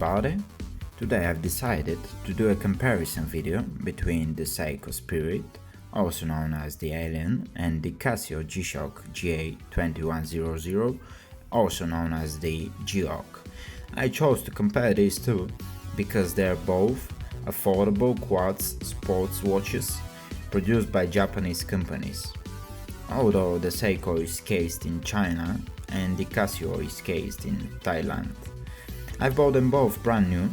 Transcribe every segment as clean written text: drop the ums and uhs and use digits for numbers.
everybody! Today I've decided to do a comparison video between the Seiko Spirit, also known as the Alien, and the Casio G-Shock GA2100, also known as the G-Hawk. I chose to compare these two because they're both affordable quartz sports watches produced by Japanese companies. Although the Seiko is cased in China and the Casio is cased in Thailand. I bought them both brand new.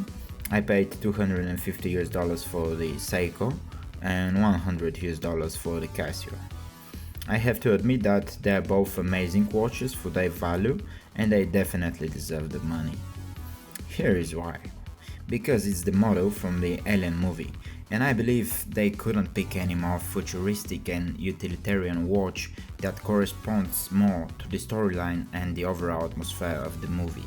I paid $250 for the Seiko and $100 for the Casio. I have to admit that they're both amazing watches for their value and they definitely deserve the money. Here is why. Because it's the model from the Alien movie, and I believe they couldn't pick any more futuristic and utilitarian watch that corresponds more to the storyline and the overall atmosphere of the movie.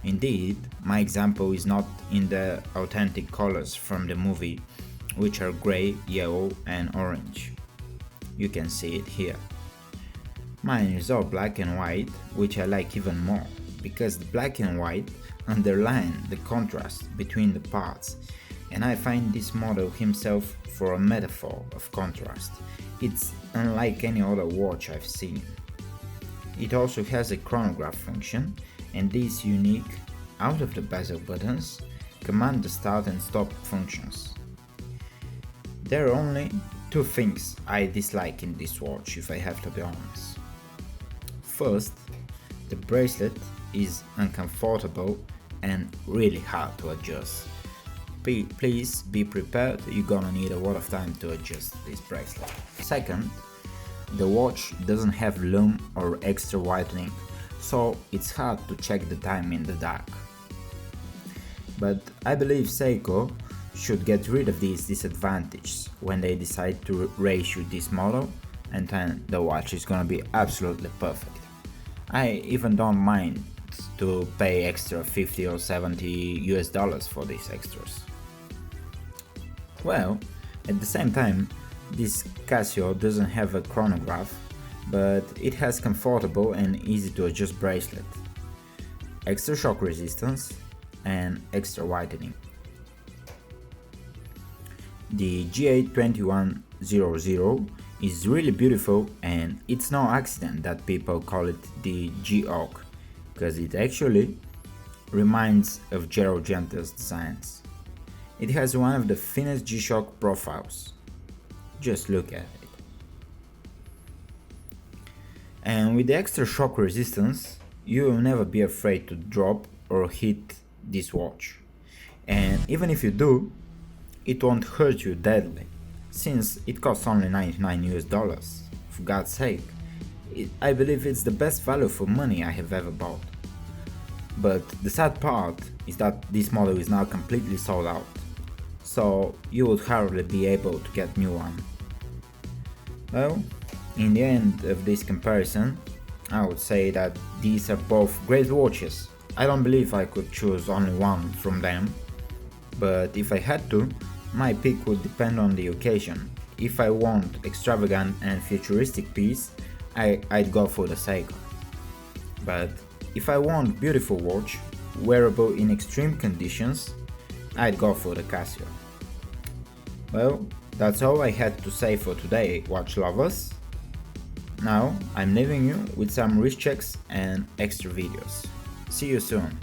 Indeed, my example is not in the authentic colors from the movie, which are grey, yellow and orange. You can see it here. Mine is all black and white, which I like even more, because the black and white underline the contrast between the parts, and I find this model himself for a metaphor of contrast. It's unlike any other watch I've seen. It also has a chronograph function, and these unique, out of the bezel buttons command the start and stop functions. There are only two things I dislike in this watch, if I have to be honest. First, the bracelet is uncomfortable and really hard to adjust. Please be prepared, you're gonna need a lot of time to adjust this bracelet. Second, the watch doesn't have lume or extra whitening, so it's hard to check the time in the dark. But I believe Seiko should get rid of these disadvantages when they decide to reissue this model, and then the watch is gonna be absolutely perfect. I even don't mind to pay extra 50 or 70 US dollars for these extras. Well, at the same time, this Casio doesn't have a chronograph, but it has comfortable and easy to adjust bracelet, extra shock resistance and extra whitening. The GA2100 is really beautiful, and it's no accident that people call it the G-Hawk, because it actually reminds of Gerald Gentle's designs. It has one of the thinnest G-Shock profiles. Just look at it. And with the extra shock resistance, you will never be afraid to drop or hit this watch. And even if you do, it won't hurt you deadly, since it costs only 99 US dollars. For God's sake, I believe it's the best value for money I have ever bought. But the sad part is that this model is now completely sold out, so you would hardly be able to get new one. Well, in the end of this comparison, I would say that these are both great watches. I don't believe I could choose only one from them, but if I had to, my pick would depend on the occasion. If I want extravagant and futuristic piece, I'd go for the Seiko. But if I want beautiful watch, wearable in extreme conditions, I'd go for the Casio. Well, that's all I had to say for today, watch lovers. Now I'm leaving you with some wrist checks and extra videos. See you soon.